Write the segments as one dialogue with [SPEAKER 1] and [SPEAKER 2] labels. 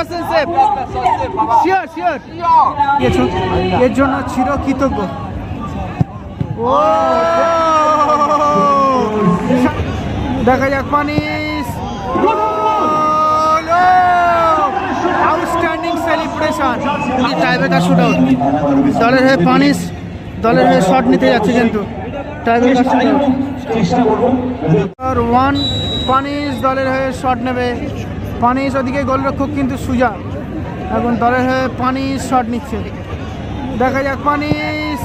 [SPEAKER 1] 100% safe, sure sure, এর জন্য চিরকৃতজ্ঞ। ও দেখা যাক পানিশ, outstanding celebration, tiebreaker shoot out. দলের হয়ে পানিশ, দলের হয়ে শট নিতে যাচ্ছে কিন্তু tiebreaker shoot out. One punish দলের হয়ে শট নেবে। পানিশ ওদিকে গোলরক্ষক কিন্তু সুজা, এখন দলের হয়ে পানিশ শট নিচ্ছে। দেখা যাক পানিশ,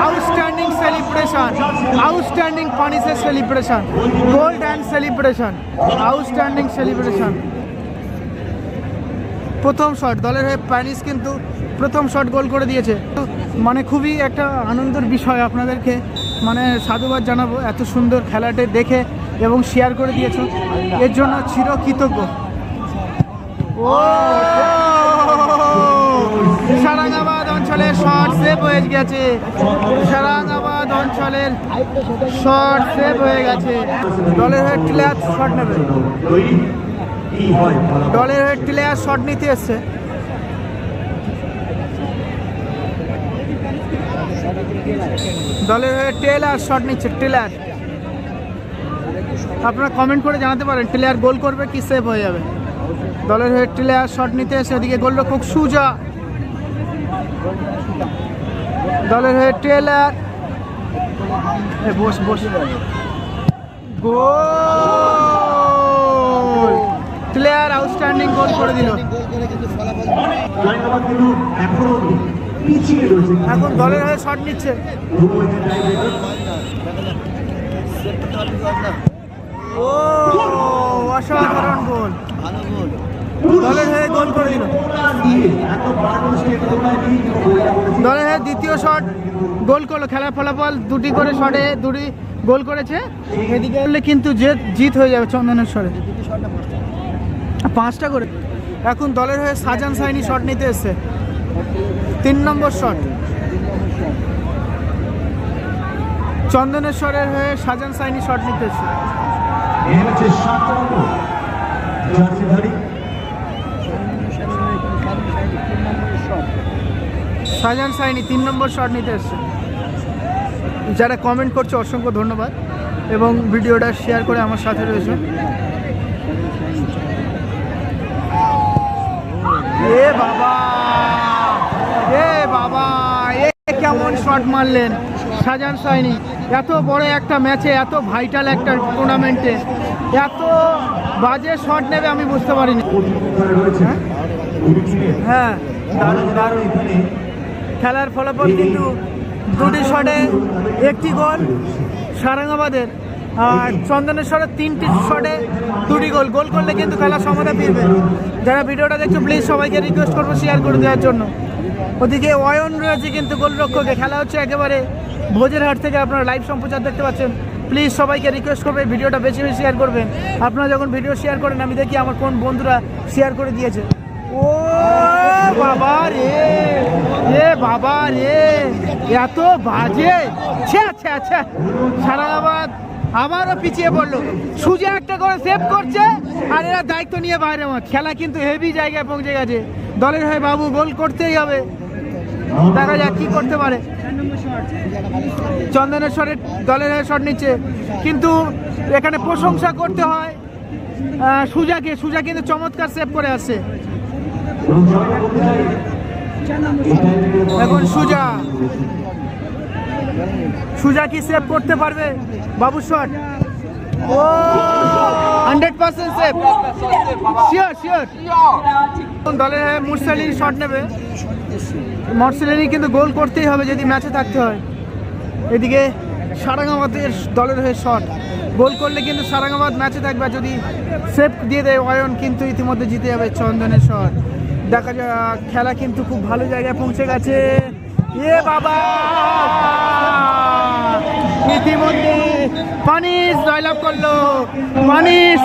[SPEAKER 1] আউটস্ট্যান্ডিং সেলিব্রেশন, আউটস্ট্যান্ডিং পানিশের celebration, gold and celebration, outstanding celebration. প্রথম শট দলের হয়ে পানিশ কিন্তু প্রথম শট গোল করে দিয়েছে। মানে খুবই একটা আনন্দের বিষয়, আপনাদেরকে মানে সাধুবাদ জানাবো এত সুন্দর খেলাটা দেখে এবং শেয়ার করে দিয়েছো, এর জন্য চিরকৃতজ্ঞ। ও সারাঙ্গাবাদ অঞ্চলের শট সেভ হয়ে গেছে, সারাঙ্গাবাদ অঞ্চলের শট সেভ হয়ে গেছে। দলের হয়ে টিলার শট নেবে, দলের হয়ে টিলার শট নিতে এসছে। দলের হয়ে টেলার শট নিচ্ছে, টেলার। আপনারা কমেন্ট করে জানাতে পারেন টেলার গোল করবে কি সেভ হয়ে যাবে। দলের হয়ে টেলার শট নিতে এসে এদিকে গোলরক্ষক সুজা, দলের হয়ে টেলার বস বস গোল, টেলার আউটস্ট্যান্ডিং গোল করে দিল। এখন দলের হয়ে শট নিচ্ছে, ও অসাধারণ গোল, দলের হয়ে গোল করে দিল। দলের হয়ে দ্বিতীয় শট গোল করলো, খেলার ফলাফল দুটি করে শটে দুটি গোল করেছে। এদিকে কিন্তু জিত হয়ে যাবে চন্দনেশ্বরে, 5টা করে। এখন দলের হয়ে সাজান সাইনি শট নিতে এসছে, 3 নম্বর শট। চন্দনেশ্বরের হয়ে সাজান সাইনি শট নিতে এসছে। সাজান সাইনি 3 নম্বর শট নিতে এসছে। যারা কমেন্ট করছে অসংখ্য ধন্যবাদ এবং ভিডিওটা শেয়ার করে আমার সাথে রয়েছে। এ বাবা, এ বাবা, এ কেমন শট মারলেন সাজান সাইনি। এত বড় একটা ম্যাচে, এত ভাইটাল একটা টুর্নামেন্টে এত বাজে শট নেবে আমি বুঝতে পারিনি। হ্যাঁ দারুণ দারুণ খেলার ফলাফল কিন্তু দুটি শটে একটি গোল সারাঙ্গাবাদের, আর চন্দনেশ্বরের 3টি শটে 2টি গোল। গোল করলে কিন্তু খেলার সমতা ফিরবে। যারা ভিডিওটা দেখছো প্লিজ সবাইকে রিকোয়েস্ট করবো শেয়ার করে দেওয়ার জন্য। ওদিকে অয়ন রয়েছে কিন্তু গোলরক্ষকে, খেলা হচ্ছে একেবারে ভোজেরহাট থেকে, আপনারা লাইভ সম্প্রচার দেখতে পাচ্ছেন। প্লিজ সবাইকে রিকোয়েস্ট করবে ভিডিওটা বেশি বেশি শেয়ার করবেন। আপনারা যখন ভিডিও শেয়ার করেন আমি দেখি আমার কোন বন্ধুরা শেয়ার করে দিয়েছে। ও বাবা রে, এ বাবা রে, এত বাজে, আচ্ছা সারাঙ্গাবাদ আবারও পিছিয়ে পড়লো। সুজা একটা করে সেভ করছে আর এরা দায়িত্ব নিয়ে বাইরে। খেলা কিন্তু হেভি জায়গায় পৌঁছে গেছে। দলের হয়ে বাবু গোল করতেই হবে, দেখা যাক কি করতে পারে। চন্দনেশ্বরের দলের হয়ে শট নিচ্ছে, কিন্তু এখানে প্রশংসা করতে হয় সুজাকে। সুজা কিন্তু চমৎকার সেভ করে আসছে। এখন সুজা কি সেভ করতে পারবে? বাবু শট, ও 100% সেভ, শিওর। দলের হয়ে মুরসালিন শট নেবে। মুরসালিন কিন্তু গোল করতেই হবে যদি ম্যাচে থাকতে হয়। এদিকে সারাঙ্গাবাদের দলের হয়ে শট, গোল করলে কিন্তু সারাঙ্গাবাদ ম্যাচে থাকবে। যদি সেভ দিয়ে দেয় অয়ন কিন্তু ইতিমধ্যে জিতে যাবে চন্দনেশ্বর। দেখা যাক, খেলা কিন্তু খুব ভালো জায়গায় পৌঁছে গেছে। এ বাবা, ইতিমধ্যে পানিশ জয়লাভ করলো। পানিশ